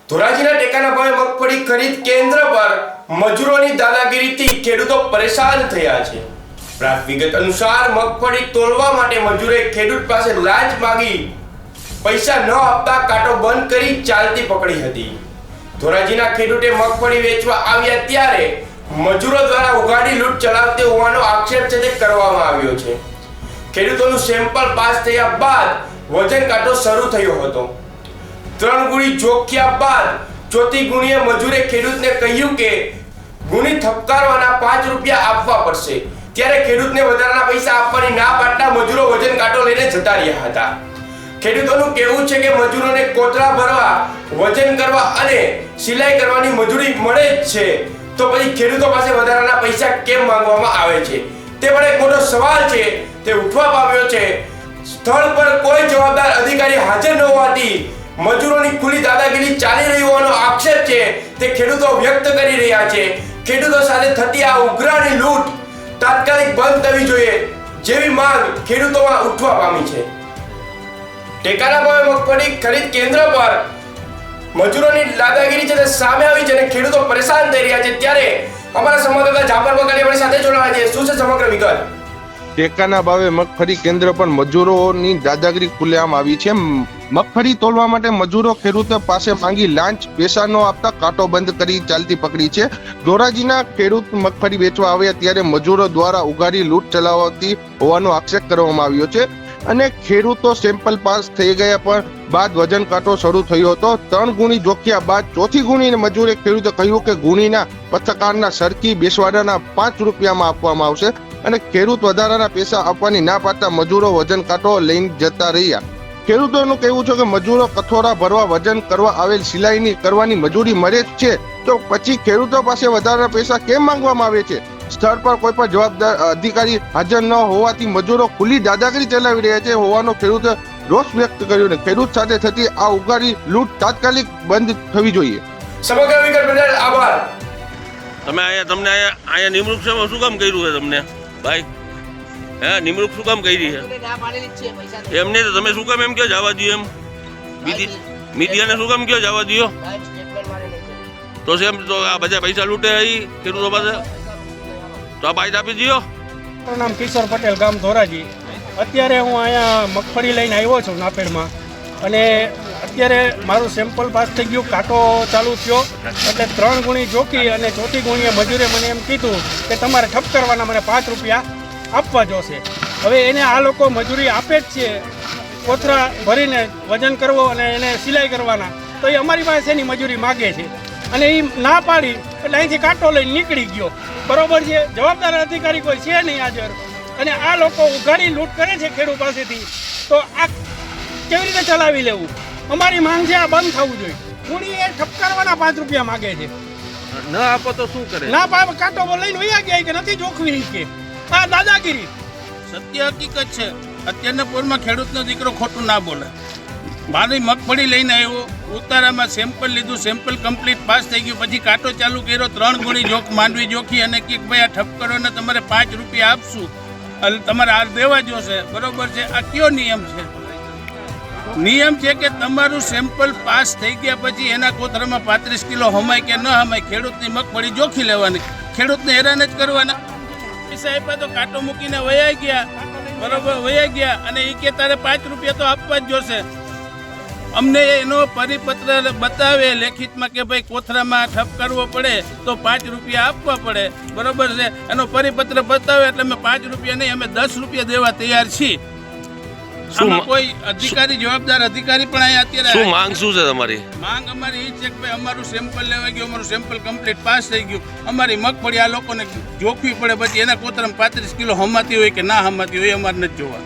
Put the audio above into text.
ધોરાજીના ટેકાના ભાવે મગફળી ખરીદ કેન્દ્ર પર મજૂરોની દાદાગીરીથી ખેડૂતો પરેશાન થયા છે। પ્રાપ્ત વિગત અનુસાર મગફળી તોલવા માટે મજૂરે ખેડૂત પાસે લાંચ માંગી પૈસા ન આપતા કાંટો બંધ કરી ચાલતી પકડી હતી। ધોરાજીના ખેડૂતે મગફળી વેચવા આવ્યા ત્યારે મજૂરો દ્વારા ઉઘાડી લૂંટ ચલાવતી હોવાનો આક્ષેપ છે તે કરવામાં આવ્યો છે। ખેડૂતોનું સેમ્પલ પાસ થયા બાદ વજન કાંટો શરૂ થયો હતો। 3 ગુણી જોખ્યા બાદ ચોથી ગુણીએ મજૂરે ખેડૂતને કહ્યું કે ગુણી થપકારવાના 5 રૂપિયા આપવા પડશે। ત્યારે ખેડૂતને વધારાના પૈસા આપવાની ના પાડતા મજૂરો વજન કાંટો લઈને જતા રહ્યા હતા। ખેડૂતોનું કહેવું છે કે મજૂરોને કોતરા ભરવા, વજન કરવા અને સિલાઈ કરવાની મજૂરી મળે જ છે, તો પછી ખેડૂતો પાસે વધારાના પૈસા કેમ માંગવામાં આવે છે? તે પણ એક મોટો સવાલ છે, તે ઉઠવા પામ્યો છે। સ્થળ પર કોઈ જવાબદાર અધિકારી હાજર ન હોવાથી મજૂરોની ખુલ્લી દાદાગીરી ચાલી રહી હોવાનો આક્ષેપ છે તે ખેડૂતો વ્યક્ત કરી રહ્યા છે। ખેડૂતો સાથે થતી આ ઉઘરાણી લૂંટ તાત્કાલિક બંધ થવી જોઈએ જેવી માંગ ખેડૂતોમાં ઉઠવા પામી છે। ટેકાના ભાવે મગફળી ખરીદ કેન્દ્ર પર મજૂરોની દાદાગીરી છે તે સામે આવી છે અને ખેડૂતો પરેશાન થઈ રહ્યા છે। ત્યારે અમારા સંવાદદાતા જાફર બકાલી આપણી સાથે જોડાયા છે। શું છે સમગ્ર વિગત? ટેકાના ભાવે મગફળી કેન્દ્ર પર મજૂરોની દાદાગીરી ખુલ્લેઆમ આવી છે। મગફળી તોલવા માટે મજૂરો ખેડૂતો પાસે માંગી લાંચ પૈસા ન આપતા કાંટો બંધ કરી ચાલતી પકડી છે। ધોરાજીના ખેડૂત મગફળી વેચવા આવ્યા ત્યારે મજૂરો દ્વારા ઉઘાડી લૂંટ ચલાવતી હોવાનો આક્ષેપ કરવામાં આવ્યો છે અને ખેડૂતો સેમ્પલ પાસ થઈ ગયા પણ બાદ વજન કાંટો શરૂ થયો હતો। 3 ગુણી જોખ્યા બાદ ચોથી ગુણીને મજૂરે ખેડૂતે કહ્યું કે ગુણીના પત્રકારના સરકી બેસવાડાના 5 રૂપિયામાં આપવામાં આવશે અને ખેડૂત વધારાના પૈસા આપવાની ના પાડતા મજૂરો વજન કાંટો લઈને જતા રહ્યા। ખેડૂતોનું કહેવું છે કે મજૂરો કઠોરા ભરવા, વજન કરવા આવેલ સિલાઈની કરવાની મજૂરી મળે જ છે, તો પછી ખેડૂતો પાસે વધારાના પૈસા કેમ માંગવામાં આવે છે? સ્થળ પર કોઈ પણ જવાબદાર અધિકારી હાજર ન હોવાથી મજૂરો ખુલ્લી દાદાગીરી ચલાવી રહ્યા છે હોવાનો ખેડૂતે રોષ વ્યક્ત કર્યો અને ખેડૂત સાથે થતી આ ઉઘાડી લૂંટ તાત્કાલિક બંધ થવી જોઈએ। સમગ્ર વિગત બદલ આભાર। તમને અહીંયા નિમણૂક છે શું કામ કર્યું છે તમને ભાઈ? હે, નિમણૂક શું કામ કરી છે એમને? તો તમે શું કામ એમ કહો જવા દો? એમ મીડિયાને શું કામ કહો જવા દો? તો સેમ તો આ બધા પૈસા લૂંટે અહીં ખેડૂતો પાસે, તો આ બાઈટ આપી દો। મારું નામ કિશોર પટેલ, ગામ ધોરાજી। અત્યારે હું અહીંયા મગફળી લઈને આવ્યો છું નાપેડમાં અને અત્યારે મારું સેમ્પલ પાસ થઈ ગયું, કાંટો ચાલુ થયો એટલે 3 ગુણી જોખી અને ચોથી ગુણીએ મજૂરે મને એમ કીધું કે તમારે ઠપ કરવાના, મને 5 રૂપિયા આપવા જોશે। હવે એને આ લોકો મજૂરી આપે જ છે, કોથરા ભરીને વજન કરવો અને એને સિલાઈ કરવાના, તો એ અમારી પાસે એની મજૂરી માગે છે અને એ ના પાડી એટલે અહીંથી કાંટો લઈને નીકળી ગયો। બરોબર છે, જવાબદાર અધિકારી કોઈ છે નહીં હાજર અને આ લોકો ઉઘાડી લૂંટ કરે છે ખેડૂત પાસેથી, તો આ કેવી રીતે ચલાવી લેવું? અમારી માંગ છે આ બંધ થવું જોઈએ। ગુણી એ ઠપકારવાના 5 રૂપિયા માગે છે, ન આપો તો શું કરે? ના પાપ કાંટો લઈને વયા ગયા કે નથી જોખવી કે આ દાદાગીરી। સત્ય હકીકત છે, અત્યારના પોરમાં ખેડૂતનો દીકરો ખોટું ના બોલે। મારી મગફળી લઈને આવ્યો, ઉતારામાં સેમ્પલ લીધું, સેમ્પલ કમ્પ્લીટ પાસ થઈ ગયું, પછી કાંટો ચાલુ કર્યો, 3 ગુણી માંડવી જોખી અને કે ભાઈ આ ઠપ કરો ને તમારે 5 રૂપિયા આપશું, તમારે આ દેવા જોશે। બરોબર છે, આ કયો નિયમ છે? નિયમ છે કે તમારું સેમ્પલ પાસ થઈ ગયા પછી એના કોતરામાં 35 કિલો હમાય કે ન હમાય, ખેડૂતની મગફળી જોખી લેવાની, ખેડૂતને હેરાન જ કરવાના। પૈસા આપ્યા તો કાંટો મૂકીને વયા ગયા, બરોબર વયા ગયા અને એ કે તારે 5 રૂપિયા તો આપવા જ જોશે। અમને એનો પરિપત્ર બતાવે લેખિતમાં કે ભાઈ કોથરામાં ઠપ કરવો પડે તો 5 રૂપિયા આપવા પડે, બરોબર છે, એનો પરિપત્ર બતાવે એટલે અમે 5 રૂપિયા નહીં, અમે 10 રૂપિયા દેવા તૈયાર છીએ। આમાં કોઈ અધિકારી, જવાબદાર અધિકારી પણ અહીંયા અત્યારે શું માંગ શું છે તમારી? માંગ અમારી એ છે કે ભાઈ અમારું સેમ્પલ લેવા ગયું, અમારું સેમ્પલ કમ્પ્લીટ પાસ થઈ ગયું, અમારી મગફળી આ લોકોને જોખવી પડે, પછી એના કોતરામાં 35 કિલો હમાતી હોય કે ના હમાતી હોય અમારે નથી જોવા।